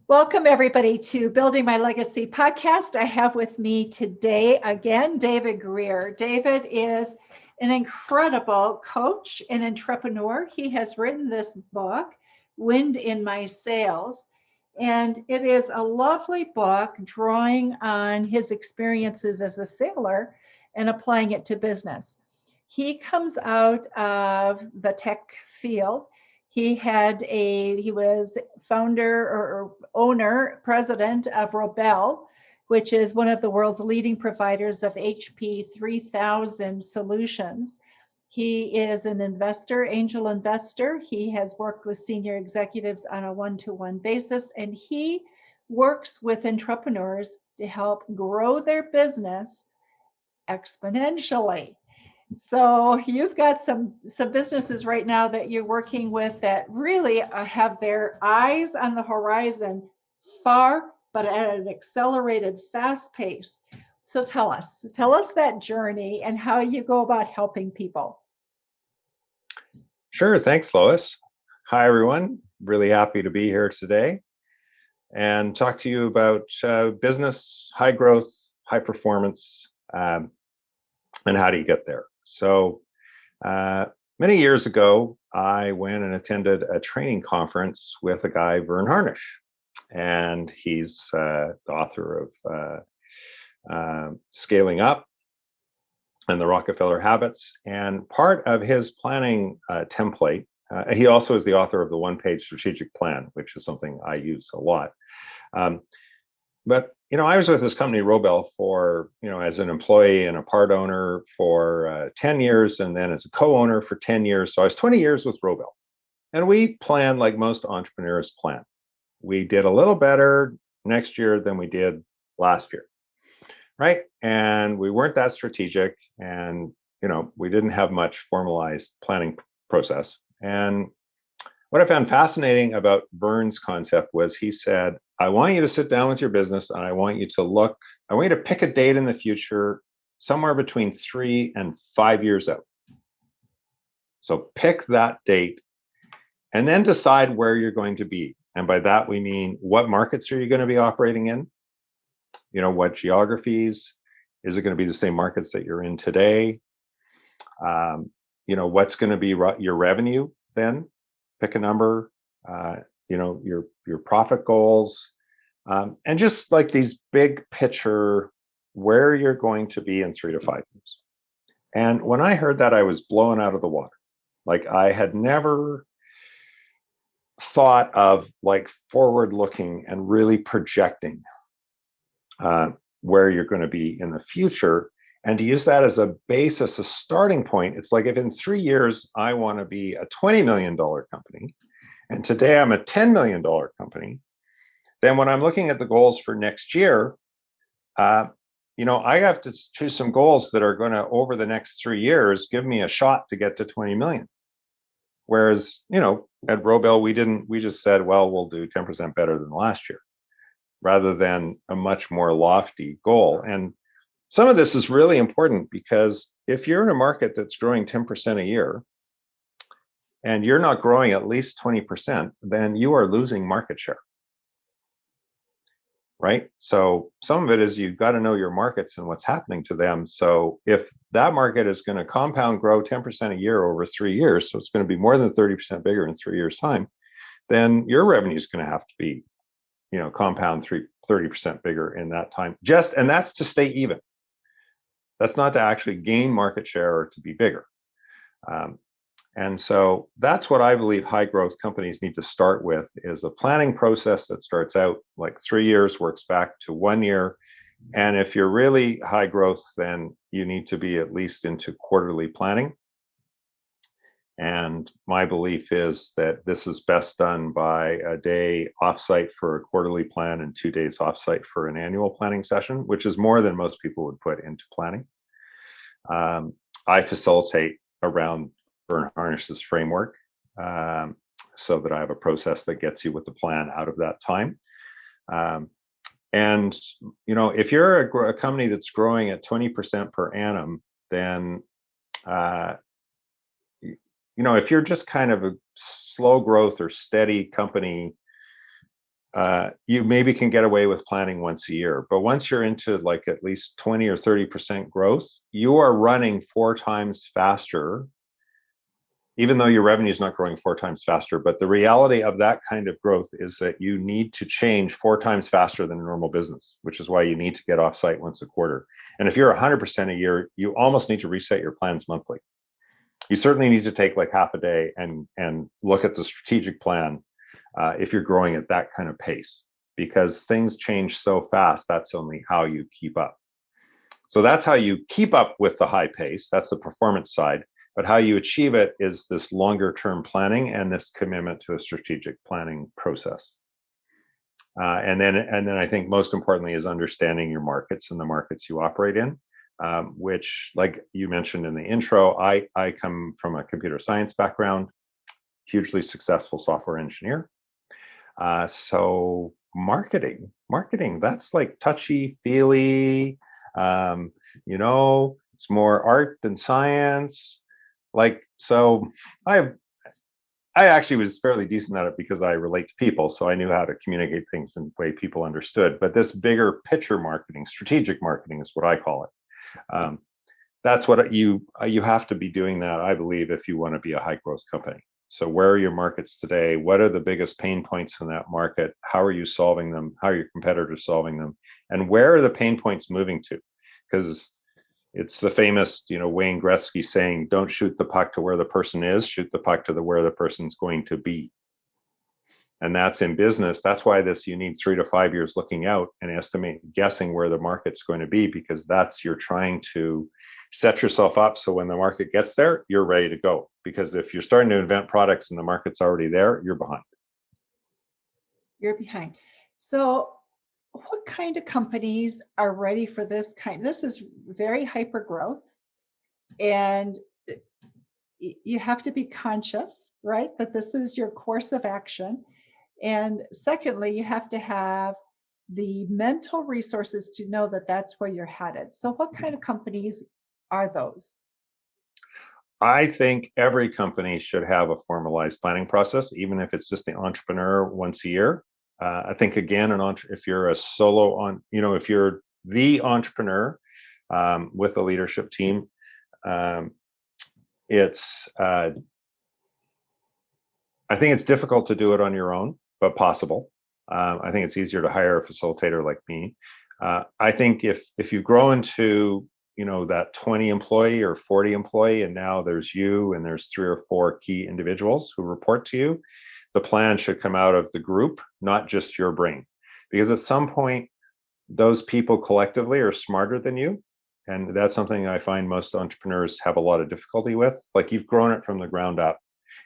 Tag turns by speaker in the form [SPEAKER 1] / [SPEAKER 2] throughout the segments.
[SPEAKER 1] Welcome, everybody, to Building My Legacy podcast. I have with me today again David Greer. David is an incredible coach and entrepreneur. He has written this book, Wind in My Sails, and it is a lovely book drawing on his experiences as a sailor and applying it to business. He comes out of the tech field. He was founder or owner, president of Robel, which is one of the world's leading providers of HP 3000 solutions. He is an investor, angel investor. He has worked with senior executives on a one-to-one basis, and he works with entrepreneurs to help grow their business exponentially. So you've got some businesses right now that you're working with that really have their eyes on the horizon far, but at an accelerated, fast pace. So tell us that journey and how you go about helping people.
[SPEAKER 2] Sure. Thanks, Lois. Hi, everyone. Really happy to be here today and talk to you about business, high growth, high performance, and how do you get there. So many years ago, I went and attended a training conference with a guy, Vern Harnish, and he's the author of Scaling Up and the Rockefeller Habits. And part of his planning template, he also is the author of the one-page strategic plan, which is something I use a lot. But I was with this company, Robel, for, as an employee and a part owner for 10 years, and then as a co-owner for 10 years. So I was 20 years with Robel. And we planned like most entrepreneurs plan. We did a little better next year than we did last year, right? And we weren't that strategic, and, we didn't have much formalized planning process. And what I found fascinating about Vern's concept was he said, I want you to sit down with your business and I want you to pick a date in the future, somewhere between 3 and 5 years out. So pick that date and then decide where you're going to be. And by that, we mean, what markets are you going to be operating in? What geographies? Is it going to be the same markets that you're in today? What's going to be your revenue then? Pick a number, your profit goals, and just like these big picture, where you're going to be in 3 to 5 years. And when I heard that, I was blown out of the water. Like, I had never thought of like forward looking and really projecting where you're going to be in the future, and to use that as a basis, a starting point. It's like, if in 3 years I want to be a $20 million company, and today I'm a $10 million company, then when I'm looking at the goals for next year, I have to choose some goals that are going to, over the next 3 years, give me a shot to get to 20 million. Whereas, at Robel, we just said, well, we'll do 10% better than last year, rather than a much more lofty goal. And some of this is really important, because if you're in a market that's growing 10% a year and you're not growing at least 20%, then you are losing market share. Right? So some of it is, you've got to know your markets and what's happening to them. So if that market is going to compound grow 10% a year over 3 years, so it's going to be more than 30% bigger in 3 years' time, then your revenue is going to have to be, compound 30% bigger in that time. And that's to stay even. That's not to actually gain market share or to be bigger. And so that's what I believe high growth companies need to start with, is a planning process that starts out like 3 years, works back to 1 year. And if you're really high growth, then you need to be at least into quarterly planning. And my belief is that this is best done by a day offsite for a quarterly plan and 2 days offsite for an annual planning session, which is more than most people would put into planning. I facilitate around Vern Harnish's framework, so that I have a process that gets you with the plan out of that time. And if you're a company that's growing at 20% per annum, then if you're just kind of a slow growth or steady company, you maybe can get away with planning once a year. But once you're into like at least 20 or 30% growth, you are running 4 times faster, even though your revenue is not growing 4 times faster. But the reality of that kind of growth is that you need to change 4 times faster than a normal business, which is why you need to get offsite once a quarter. And if you're 100% a year, you almost need to reset your plans monthly. You certainly need to take like half a day and look at the strategic plan if you're growing at that kind of pace, because things change so fast. That's only how you keep up. So that's how you keep up with the high pace. That's the performance side. But how you achieve it is this longer term planning and this commitment to a strategic planning process. And then I think most importantly is understanding your markets and the markets you operate in, which, like you mentioned in the intro, I come from a computer science background, hugely successful software engineer. So marketing, that's like touchy feely, it's more art than science. Like, so I actually was fairly decent at it because I relate to people. So I knew how to communicate things in the way people understood. But this bigger picture marketing, strategic marketing is what I call it. That's what you have to be doing that, I believe, if you want to be a high growth company. So where are your markets today? What are the biggest pain points in that market? How are you solving them? How are your competitors solving them? And where are the pain points moving to? Because it's the famous, Wayne Gretzky saying, don't shoot the puck to where the person is, shoot the puck to where the person's going to be. And that's in business. That's why you need 3 to 5 years looking out and guessing where the market's going to be, because you're trying to set yourself up so when the market gets there, you're ready to go. Because if you're starting to invent products and the market's already there, you're behind.
[SPEAKER 1] You're behind. So what kind of companies are ready for this kind? This is very hyper growth, and you have to be conscious, right, that this is your course of action. And secondly, you have to have the mental resources to know that that's where you're headed. So what kind of companies are those?
[SPEAKER 2] I think every company should have a formalized planning process, even if it's just the entrepreneur once a year. I think, again, if you're a solo if you're the entrepreneur with a leadership team, it's I think it's difficult to do it on your own, but possible. I think it's easier to hire a facilitator like me. I think if you grow into that 20 employee or 40 employee, and now there's you and there's 3 or 4 key individuals who report to you, the plan should come out of the group, not just your brain. Because at some point, those people collectively are smarter than you. And that's something I find most entrepreneurs have a lot of difficulty with. Like, you've grown it from the ground up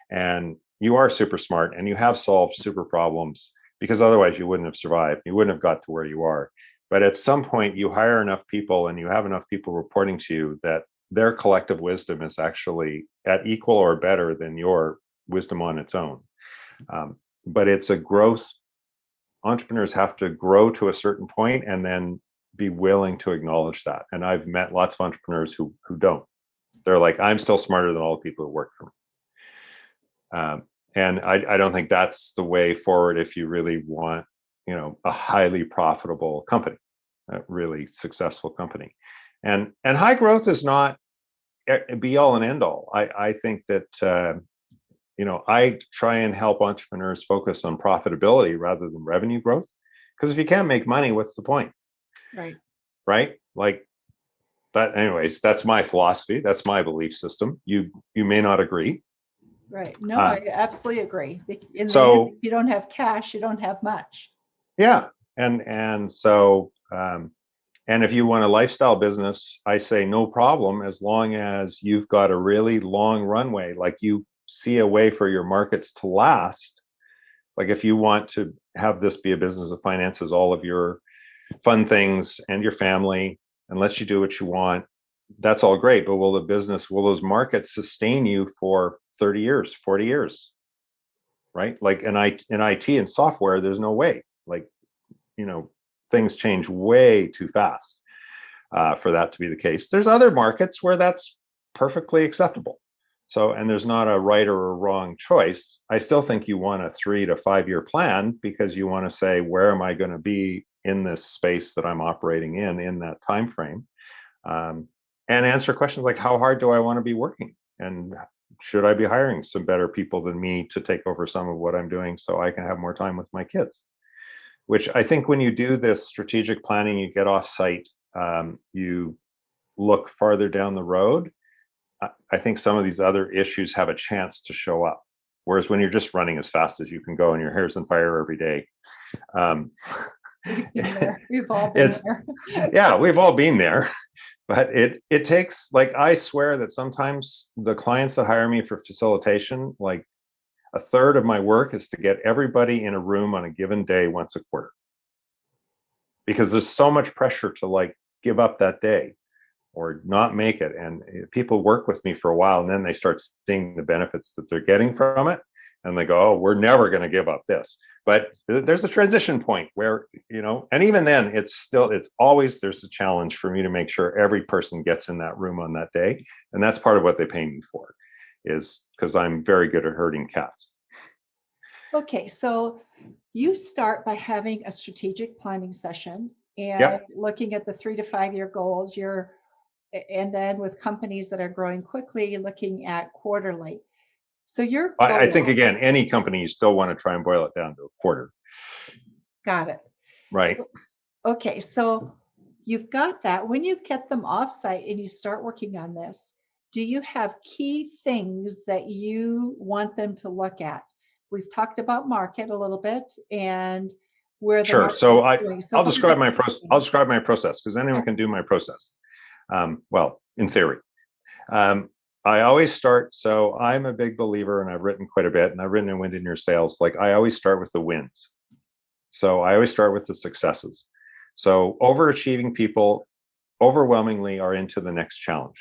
[SPEAKER 2] and you are super smart and you have solved super problems, because otherwise you wouldn't have survived. You wouldn't have got to where you are. But at some point, you hire enough people and you have enough people reporting to you that their collective wisdom is actually at equal or better than your wisdom on its own. But it's a growth. Entrepreneurs have to grow to a certain point and then be willing to acknowledge that. And I've met lots of entrepreneurs who don't. They're like, I'm still smarter than all the people who work for me. And I don't think that's the way forward if you really want, a highly profitable company, a really successful company. And high growth is not be all and end all. I think that I try and help entrepreneurs focus on profitability rather than revenue growth. Because if you can't make money, what's the point? Right? Like that. Anyways, that's my philosophy. That's my belief system. You may not agree.
[SPEAKER 1] Right. No, I absolutely agree.
[SPEAKER 2] So
[SPEAKER 1] if you don't have cash, you don't have much.
[SPEAKER 2] Yeah. And so and if you want a lifestyle business, I say no problem, as long as you've got a really long runway, like you see a way for your markets to last. Like, if you want to have this be a business that finances all of your fun things and your family and lets you do what you want, that's all great. But will those markets sustain you for 30 years, 40 years? Right? Like in IT and software, there's no way. Like, things change way too fast for that to be the case. There's other markets where that's perfectly acceptable. So, and there's not a right or a wrong choice. I still think you want a 3 to 5 year plan, because you want to say, where am I going to be in this space that I'm operating in that time frame? And answer questions like, how hard do I want to be working? And should I be hiring some better people than me to take over some of what I'm doing so I can have more time with my kids? Which I think when you do this strategic planning, you get offsite, you look farther down the road. I think some of these other issues have a chance to show up. Whereas when you're just running as fast as you can go and your hair's on fire every day,
[SPEAKER 1] We've been there. We've all been there.
[SPEAKER 2] Yeah, we've all been there. But it takes, like, I swear that sometimes the clients that hire me for facilitation, like, a third of my work is to get everybody in a room on a given day once a quarter. Because there's so much pressure to, like, give up that day or not make it. And people work with me for a while, and then they start seeing the benefits that they're getting from it. And they go, oh, we're never going to give up this. But there's a transition point where, and even then it's always, there's a challenge for me to make sure every person gets in that room on that day. And that's part of what they pay me for, is because I'm very good at herding cats.
[SPEAKER 1] Okay, so you start by having a strategic planning session and
[SPEAKER 2] Yep.
[SPEAKER 1] looking at the 3 to 5 year goals. And then with companies that are growing quickly, looking at quarterly. So your
[SPEAKER 2] I
[SPEAKER 1] goal,
[SPEAKER 2] think, again, any company, you still want to try and boil it down to a quarter.
[SPEAKER 1] got it.
[SPEAKER 2] Right.
[SPEAKER 1] Okay, so you've got that. When you get them offsite and you start working on this, do you have key things that you want them to look at? We've talked about market a little bit and where the
[SPEAKER 2] Sure.
[SPEAKER 1] market
[SPEAKER 2] So
[SPEAKER 1] is going. So
[SPEAKER 2] I'll
[SPEAKER 1] what are
[SPEAKER 2] describe
[SPEAKER 1] the
[SPEAKER 2] my
[SPEAKER 1] key
[SPEAKER 2] process.
[SPEAKER 1] things?
[SPEAKER 2] I'll describe my process, because anyone can do my process. Well, in theory. I always start, so I'm a big believer, and I've written quite a bit, and I've written in Wind in Your Sails. Like, I always start with the wins. So I always start with the successes. So overachieving people overwhelmingly are into the next challenge.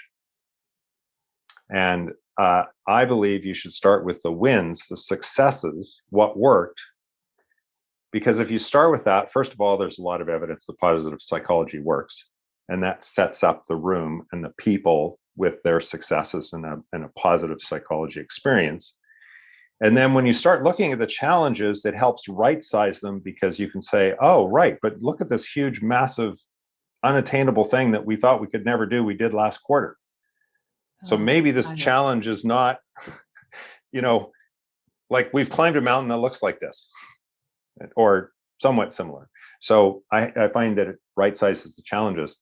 [SPEAKER 2] And I believe you should start with the wins, the successes, what worked. Because if you start with that, first of all, there's a lot of evidence that positive psychology works. And that sets up the room and the people with their successes and a positive psychology experience. And then when you start looking at the challenges, it helps right size them, because you can say, oh, right, but look at this huge, massive, unattainable thing that we thought we could never do, we did last quarter. So maybe this challenge is not, like, we've climbed a mountain that looks like this, or somewhat similar. So I find that it right sizes the challenges.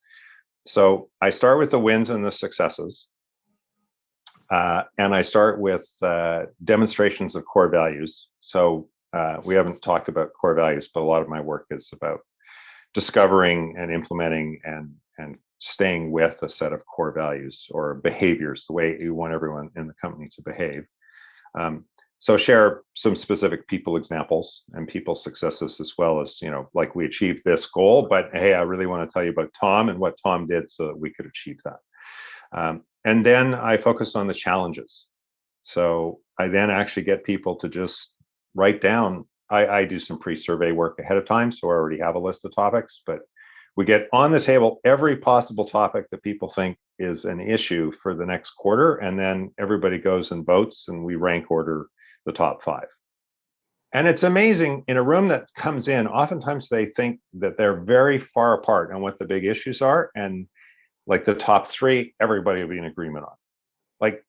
[SPEAKER 2] So I start with the wins and the successes. And I start with demonstrations of core values. So we haven't talked about core values, but a lot of my work is about discovering and implementing and staying with a set of core values or behaviors, the way you want everyone in the company to behave. So share some specific people examples and people successes, as well as, like, we achieved this goal, but hey, I really want to tell you about Tom and what Tom did so that we could achieve that. And then I focus on the challenges. So I then actually get people to just write down. I do some pre-survey work ahead of time, so I already have a list of topics, but we get on the table every possible topic that people think is an issue for the next quarter, and then everybody goes and votes, and we rank order the top 5. And it's amazing, in a room that comes in, oftentimes they think that they're very far apart on what the big issues are, and like the top 3, everybody will be in agreement on. Like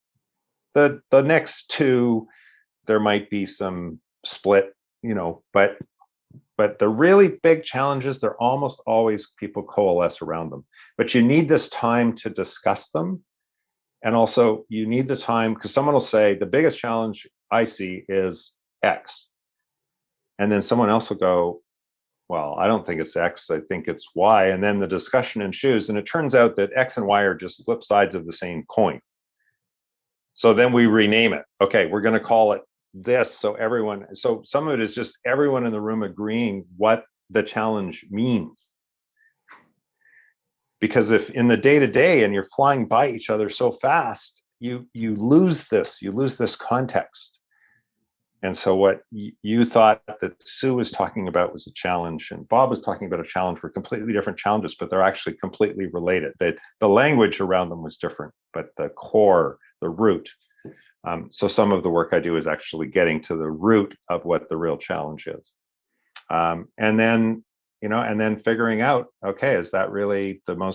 [SPEAKER 2] the next 2, there might be some split, but the really big challenges, they're almost always people coalesce around them. But you need this time to discuss them. And also you need the time, because someone will say, the biggest challenge I see is X. And then someone else will go, well, I don't think it's X, I think it's Y. And then the discussion ensues. And it turns out that X and Y are just flip sides of the same coin. So then we rename it. Okay, we're going to call it this. So some of it is just everyone in the room agreeing what the challenge means. Because if in the day-to-day and you're flying by each other so fast, you lose this context. And so what you thought that Sue was talking about was a challenge, and Bob was talking about a challenge, were completely different challenges, but they're actually completely related. The language around them was different, but the core, the root So some of the work I do is actually getting to the root of what the real challenge is. And then figuring out, okay, is that really the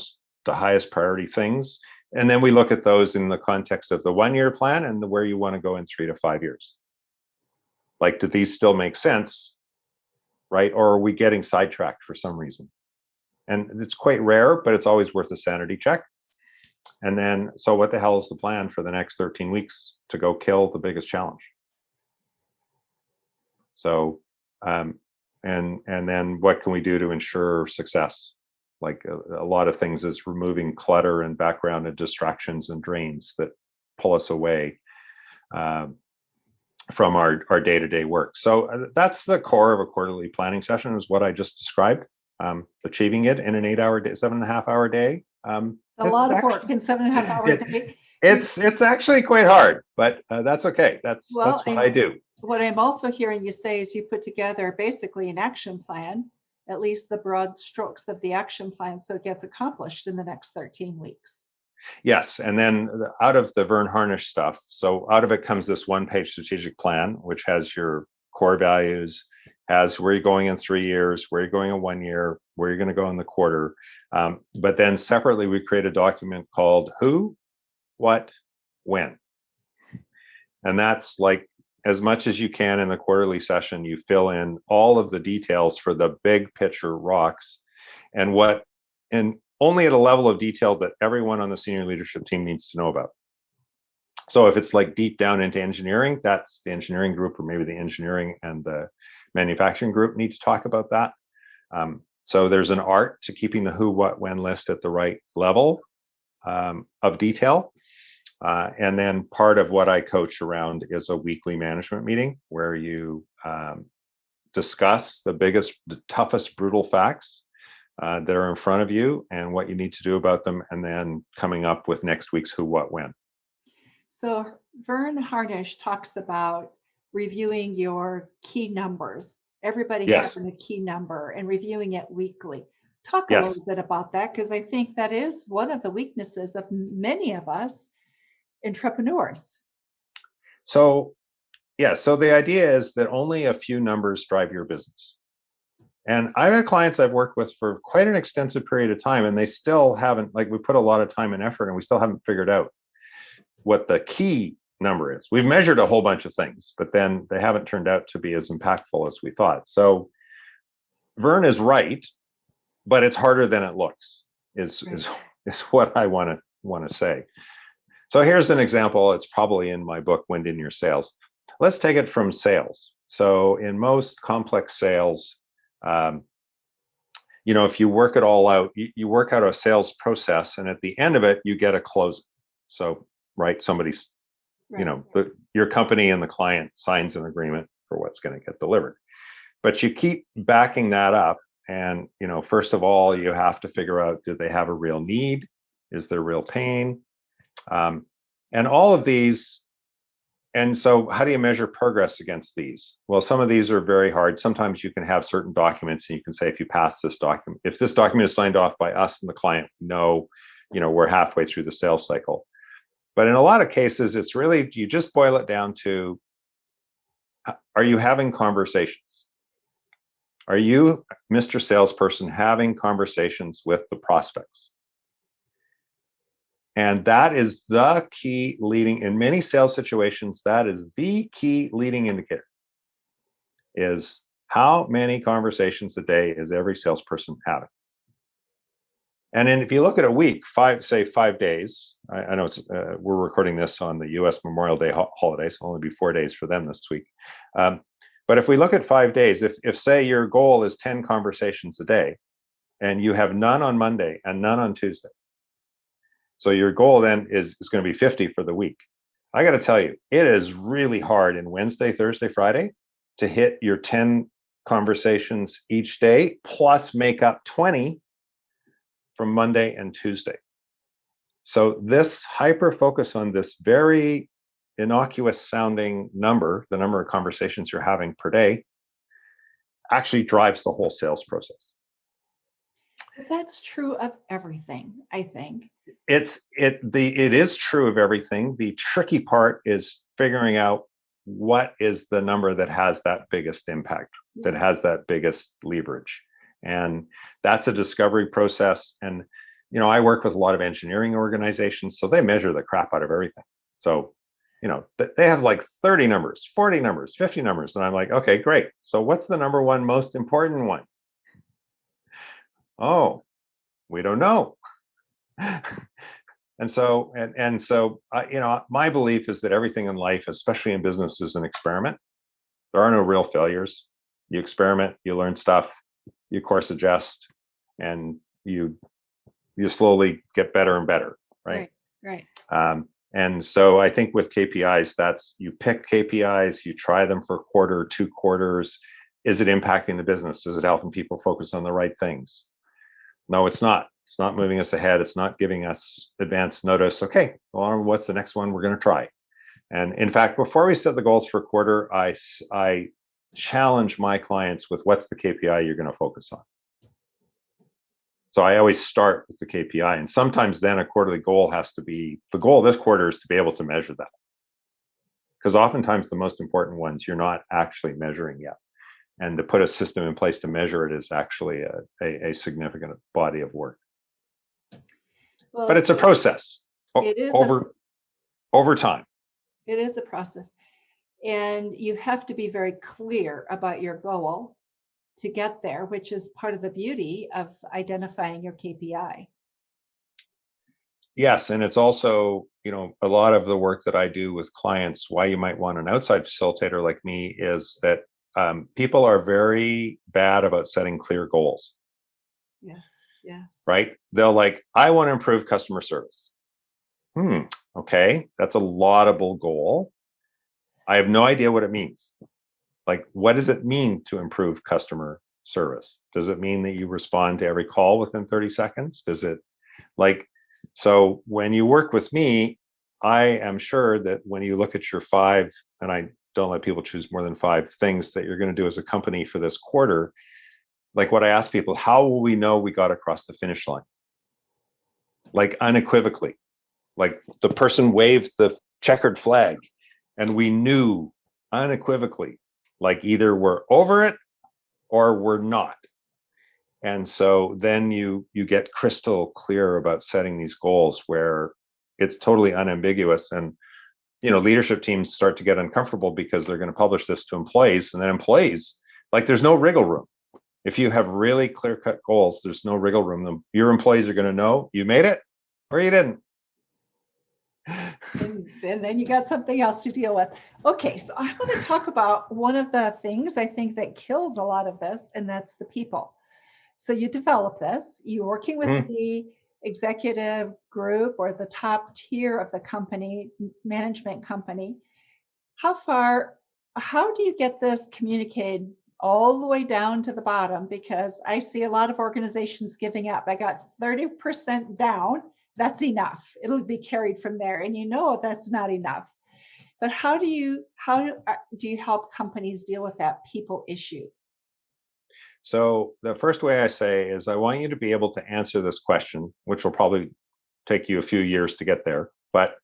[SPEAKER 2] highest priority things? And then we look at those in the context of the 1-year plan and where you want to go in 3 to 5 years. Like, do these still make sense, right? Or are we getting sidetracked for some reason? And it's quite rare, but it's always worth a sanity check. And then, so what the hell is the plan for the next 13 weeks to go kill the biggest challenge? So, and then what can we do to ensure success? Like a lot of things is removing clutter and background and distractions and drains that pull us away from our day-to-day work. So that's the core of a quarterly planning session, is what I just described. Achieving it in an 8-hour day, 7.5-hour day.
[SPEAKER 1] A lot of work in 7.5 hour day.
[SPEAKER 2] It's actually quite hard, but that's okay. That's what I do.
[SPEAKER 1] What I'm also hearing you say is you put together basically an action plan, at least the broad strokes of the action plan, so it gets accomplished in the next 13 weeks.
[SPEAKER 2] Yes, and then out of the Vern Harnish stuff, so out of it comes this 1-page strategic plan, which has your core values, has where you're going in 3 years, where you're going in 1 year, where you're going to go in the quarter. But then separately, we create a document called Who, What, When. And that's like, as much as you can in the quarterly session, you fill in all of the details for the big picture rocks, and only at a level of detail that everyone on the senior leadership team needs to know about. So if it's like deep down into engineering, that's the engineering group, or maybe the engineering and the manufacturing group need to talk about that. So there's an art to keeping the who, what, when list at the right level of detail. And then part of what I coach around is a weekly management meeting where you discuss the toughest, brutal facts that are in front of you and what you need to do about them, and then coming up with next week's who, what, when.
[SPEAKER 1] So Vern Harnish talks about reviewing your key numbers. Everybody having a key number and reviewing it weekly. Talk a little bit about that, because I think that is one of the weaknesses of many of us entrepreneurs.
[SPEAKER 2] So the idea is that only a few numbers drive your business. And I've had clients I've worked with for quite an extensive period of time, and they still haven't, like, we put a lot of time and effort and we still haven't figured out what the key number is. We've measured a whole bunch of things, but then they haven't turned out to be as impactful as we thought. So Vern is right, but it's harder than it looks, is what I want to say. So here's an example. It's probably in my book, Wind in Your Sails. Let's take it from sales. So in most complex sales, if you work it all out, you work out a sales process, and at the end of it, you get a closing. So, right, somebody's, your company and the client signs an agreement for what's going to get delivered. But you keep backing that up. And, first of all, you have to figure out, do they have a real need? Is there real pain? And all of these. And so how do you measure progress against these? Well, some of these are very hard. Sometimes you can have certain documents and you can say, if you pass this document, if this document is signed off by us and the client, we're halfway through the sales cycle. But in a lot of cases, it's really, you just boil it down to, are you having conversations? Are you, Mr. Salesperson, having conversations with the prospects? And that is the key leading, in many sales situations, that is the key leading indicator, is how many conversations a day is every salesperson having? And then if you look at a week, 5 days, I know we're recording this on the US Memorial Day holiday, so only be 4 days for them this week. But if we look at 5 days, if say your goal is 10 conversations a day, and you have none on Monday and none on Tuesday, so your goal then is going to be 50 for the week. I got to tell you, it is really hard in Wednesday, Thursday, Friday to hit your 10 conversations each day, plus make up 20 from Monday and Tuesday. So this hyper focus on this very innocuous sounding number, the number of conversations you're having per day, actually drives the whole sales process.
[SPEAKER 1] That's true of everything, I think.
[SPEAKER 2] It is true of everything. The tricky part is figuring out what is the number that has that biggest impact, that has that biggest leverage. And that's a discovery process. And, I work with a lot of engineering organizations, so they measure the crap out of everything. So, they have like 30 numbers, 40 numbers, 50 numbers. And I'm like, okay, great. So what's the number one most important one? Oh, we don't know. And so, my belief is that everything in life, especially in business, is an experiment. There are no real failures. You experiment, you learn stuff, you course adjust, and you slowly get better and better, right?
[SPEAKER 1] Right.
[SPEAKER 2] And so I think with KPIs, that's, you pick KPIs, you try them for a quarter, 2 quarters. Is it impacting the business? Is it helping people focus on the right things? No, it's not. It's not moving us ahead. It's not giving us advance notice. Okay, well, what's the next one we're going to try? And in fact, before we set the goals for a quarter, I challenge my clients with, what's the KPI you're going to focus on? So I always start with the KPI, and sometimes then a quarterly goal has to be, the goal this quarter is to be able to measure that. Because oftentimes the most important ones you're not actually measuring yet. And to put a system in place to measure it is actually a significant body of work.
[SPEAKER 1] Well,
[SPEAKER 2] but it's a process
[SPEAKER 1] it is
[SPEAKER 2] over time.
[SPEAKER 1] It is a process. And you have to be very clear about your goal to get there, which is part of the beauty of identifying your KPI.
[SPEAKER 2] Yes, and it's also, a lot of the work that I do with clients, why you might want an outside facilitator like me, is that people are very bad about setting clear goals.
[SPEAKER 1] Yes.
[SPEAKER 2] Right? They'll like, I want to improve customer service. Okay, that's a laudable goal. I have no idea what it means. Like, what does it mean to improve customer service? Does it mean that you respond to every call within 30 seconds? Does it so when you work with me, I am sure that when you look at your 5, and I don't let people choose more than 5 things that you're going to do as a company for this quarter, like what I ask people, how will we know we got across the finish line? Like unequivocally, like the person waved the checkered flag and we knew unequivocally, like either we're over it or we're not. And so then you get crystal clear about setting these goals where it's totally unambiguous. And leadership teams start to get uncomfortable because they're going to publish this to employees, and then employees, like, there's no wriggle room. If you have really clear-cut goals, there's no wriggle room. Your employees are going to know you made it or you didn't.
[SPEAKER 1] And then you got something else to deal with. Okay, so I want to talk about one of the things I think that kills a lot of this, and that's the people. So you develop this, you're working with the executive group or the top tier of the company, management company. How do you get this communicated all the way down to the bottom? Because I see a lot of organizations giving up. I got 30% down. That's enough. It'll be carried from there. And that's not enough. But how do you help companies deal with that people issue?
[SPEAKER 2] So the first way I say is, I want you to be able to answer this question, which will probably take you a few years to get there. But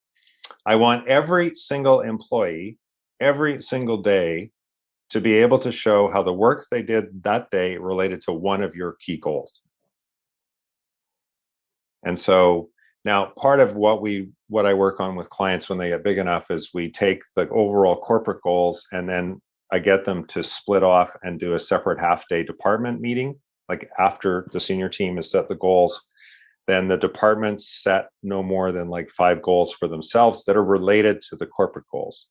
[SPEAKER 2] I want every single employee, every single day, to be able to show how the work they did that day related to one of your key goals. And so now part of what I work on with clients when they get big enough is we take the overall corporate goals, and then I get them to split off and do a separate half-day department meeting. Like, after the senior team has set the goals, then the departments set no more than like 5 goals for themselves that are related to the corporate goals.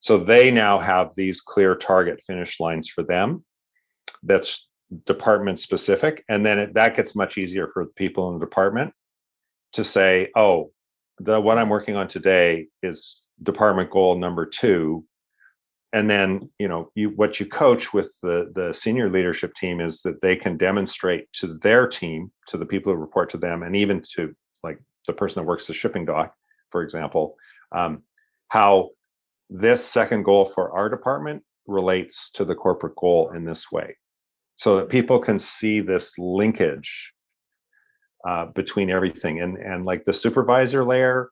[SPEAKER 2] So they now have these clear target finish lines for them. That's department specific. And then that gets much easier for the people in the department to say, oh, what I'm working on today is department goal number 2. And then, what you coach with the senior leadership team is that they can demonstrate to their team, to the people who report to them, and even to like the person that works the shipping dock, for example, how this second goal for our department relates to the corporate goal in this way, so that people can see this linkage between everything. And like the supervisor layer,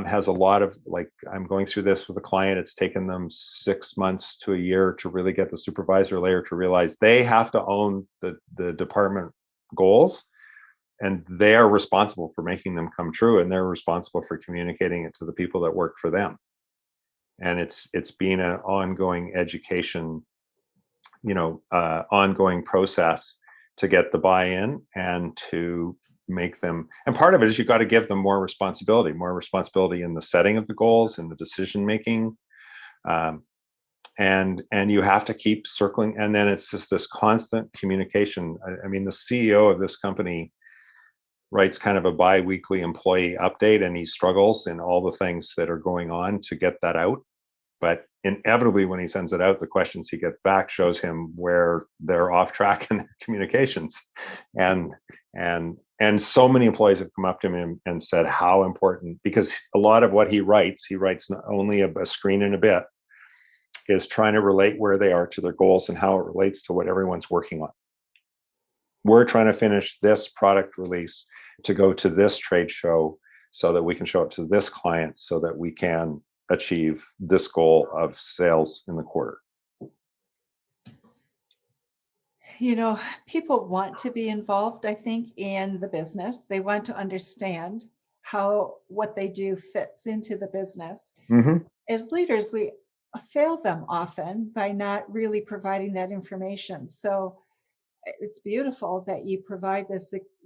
[SPEAKER 2] has a lot of, like, I'm going through this with a client. It's taken them 6 months to a year to really get the supervisor layer to realize they have to own the department goals, and they are responsible for making them come true, and they're responsible for communicating it to the people that work for them. And it's been an ongoing education, ongoing process to get the buy-in and to make them. And part of it is you got to give them more responsibility in the setting of the goals and the decision making, and you have to keep circling. And then it's just this constant communication. I mean, the CEO of this company writes kind of a bi-weekly employee update, and he struggles in all the things that are going on to get that out. But inevitably, when he sends it out, the questions he gets back shows him where they're off track in their communications. And so many employees have come up to him and said how important, because a lot of what he writes not only a screen and a bit, is trying to relate where they are to their goals and how it relates to what everyone's working on. We're trying to finish this product release to go to this trade show so that we can show it to this client so that we can achieve this goal of sales in the quarter.
[SPEAKER 1] People want to be involved, I think, in the business. They want to understand how what they do fits into the business.
[SPEAKER 2] Mm-hmm.
[SPEAKER 1] As leaders, we fail them often by not really providing that information. So it's beautiful that you provide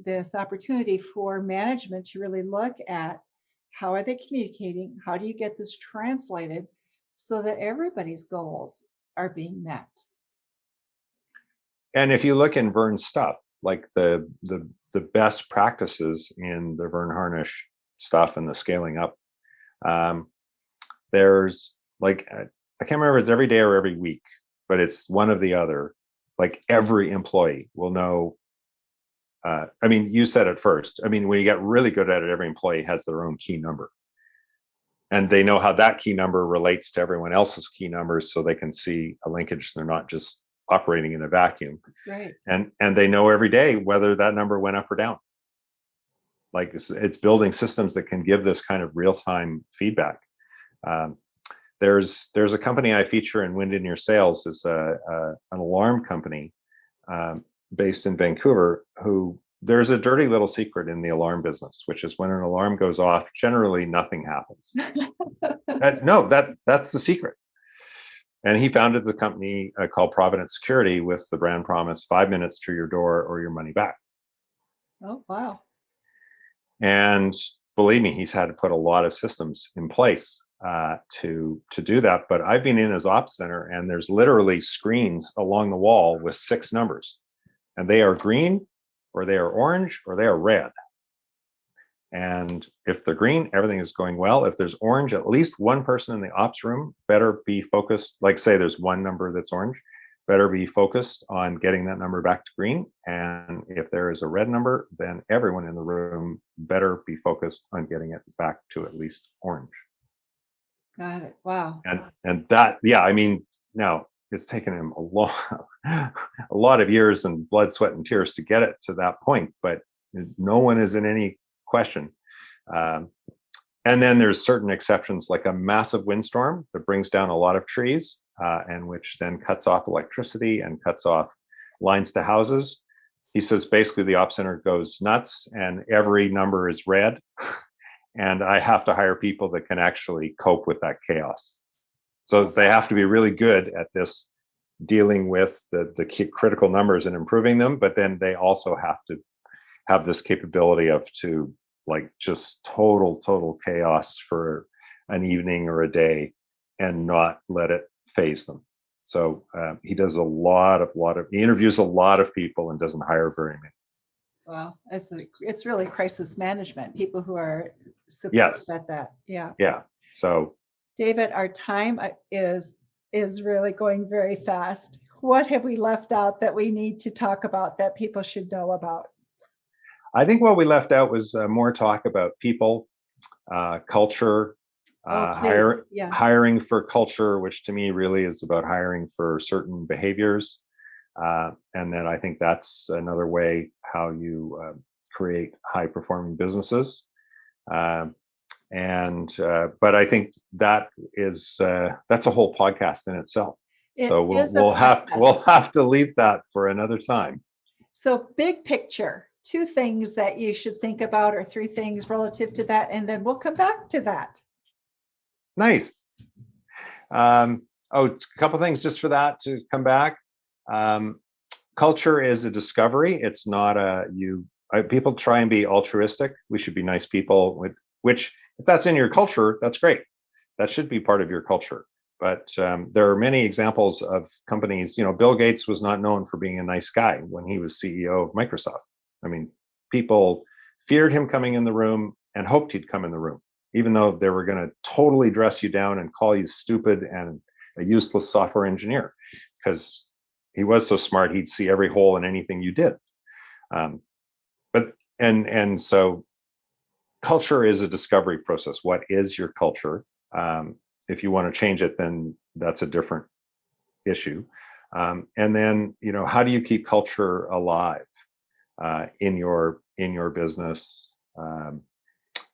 [SPEAKER 1] this opportunity for management to really look at how are they communicating, how do you get this translated so that everybody's goals are being met.
[SPEAKER 2] And if you look in Vern's stuff, like the best practices in the Vern Harnish stuff and the scaling up, there's like, I can't remember if it's every day or every week, but it's one of the other. Like every employee will know. I mean, you said it first. I mean, when you get really good at it, every employee has their own key number. And they know how that key number relates to everyone else's key numbers, so they can see a linkage. They're not just operating in a vacuum.
[SPEAKER 1] Right.
[SPEAKER 2] And they know every day whether that number went up or down. Like it's building systems that can give this kind of real-time feedback. There's a company I feature in Wind in Your Sales, is an alarm company based in Vancouver, who there's a dirty little secret in the alarm business, which is when an alarm goes off, generally nothing happens. That's the secret. And he founded the company called Providence Security with the brand promise: 5 minutes to your door or your money back.
[SPEAKER 1] Oh, wow.
[SPEAKER 2] And believe me, he's had to put a lot of systems in place to do that. But I've been in his ops center, and there's literally screens along the wall with 6 numbers, and they are green, or they are orange, or they are red. And if they're green, everything is going well. If there's orange, at least one person in the ops room better be focused. Like, say there's one number that's orange, better be focused on getting that number back to green. And if there is a red number, then everyone in the room better be focused on getting it back to at least orange.
[SPEAKER 1] Got it. Wow.
[SPEAKER 2] And that, yeah, I mean, now it's taken him a lot of years and blood, sweat, and tears to get it to that point, but no one is in any question. And then there's certain exceptions, like a massive windstorm that brings down a lot of trees, and which then cuts off electricity and cuts off lines to houses. He says basically the ops center goes nuts and every number is red. And I have to hire people that can actually cope with that chaos. So they have to be really good at this, dealing with the critical numbers and improving them, but then they also have to have this capability of to like just total chaos for an evening or a day and not let it phase them. So he does he interviews a lot of people and doesn't hire very many.
[SPEAKER 1] Well, it's really crisis management, people who are super
[SPEAKER 2] Yes.
[SPEAKER 1] at that. Yeah.
[SPEAKER 2] Yeah. So
[SPEAKER 1] David, our time is really going very fast. What have we left out that we need to talk about that people should know about?
[SPEAKER 2] I think what we left out was more talk about people, culture, hiring for culture, which to me really is about hiring for certain behaviors. And then I think that's another way how you create high performing businesses. And but I think that is that's a whole podcast in itself. So we'll have to leave that for another time.
[SPEAKER 1] So big picture, 2 things that you should think about, or 3 things relative to that, and then we'll come back to that.
[SPEAKER 2] Nice. A couple things just for that to come back. Culture is a discovery. It's not people try and be altruistic. We should be nice people, which if that's in your culture, that's great. That should be part of your culture. But there are many examples of companies. Bill Gates was not known for being a nice guy when he was CEO of Microsoft. I mean, people feared him coming in the room and hoped he'd come in the room, even though they were going to totally dress you down and call you stupid and a useless software engineer, because he was so smart, he'd see every hole in anything you did. So culture is a discovery process. What is your culture? If you want to change it, then that's a different issue. And then, how do you keep culture alive in your business?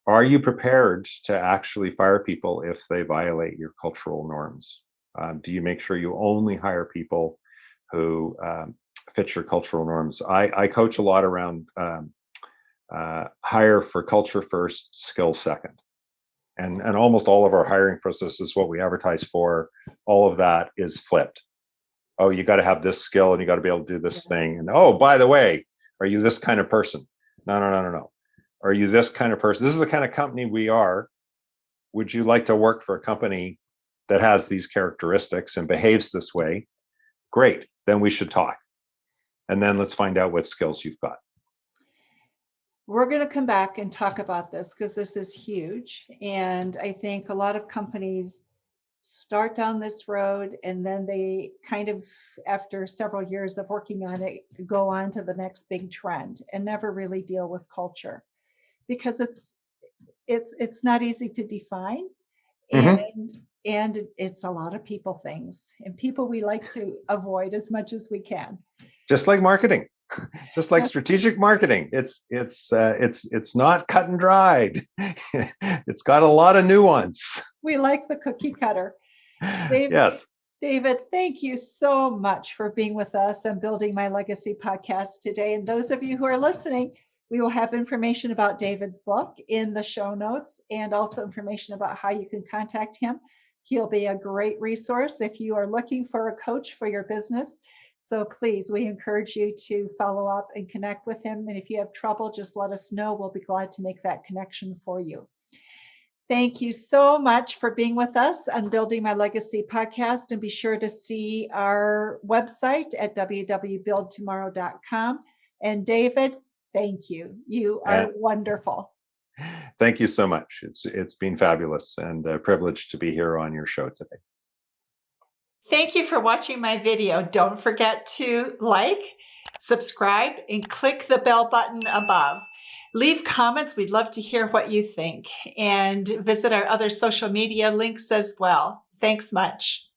[SPEAKER 2] Are you prepared to actually fire people if they violate your cultural norms? Do you make sure you only hire people who fit your cultural norms? I coach a lot around hire for culture first, skill second. And almost all of our hiring processes, what we advertise for, all of that is flipped. Oh, you got to have this skill and you got to be able to do this thing. And oh, by the way, are you this kind of person? No. Are you this kind of person? This is the kind of company we are. Would you like to work for a company that has these characteristics and behaves this way? Great. Then we should talk. And then let's find out what skills you've got.
[SPEAKER 1] We're going to come back and talk about this because this is huge. And I think a lot of companies start down this road and then they kind of, after several years of working on it, go on to the next big trend and never really deal with culture, because it's not easy to define. And it's a lot of people things, and people we like to avoid as much as we can.
[SPEAKER 2] Just like marketing. Just like strategic marketing, it's not cut and dried. It's got a lot of nuance.
[SPEAKER 1] We like the cookie cutter.
[SPEAKER 2] Yes.
[SPEAKER 1] David, thank you so much for being with us on Building My Legacy podcast today. And those of you who are listening, we will have information about David's book in the show notes, and also information about how you can contact him. He'll be a great resource if you are looking for a coach for your business. So please, we encourage you to follow up and connect with him. And if you have trouble, just let us know. We'll be glad to make that connection for you. Thank you so much for being with us on Building My Legacy podcast. And be sure to see our website at www.buildtomorrow.com. And David, thank you. You are wonderful.
[SPEAKER 2] Thank you so much. It's been fabulous and a privilege to be here on your show today.
[SPEAKER 1] Thank you for watching my video. Don't forget to like, subscribe, and click the bell button above. Leave comments. We'd love to hear what you think. And visit our other social media links as well. Thanks much.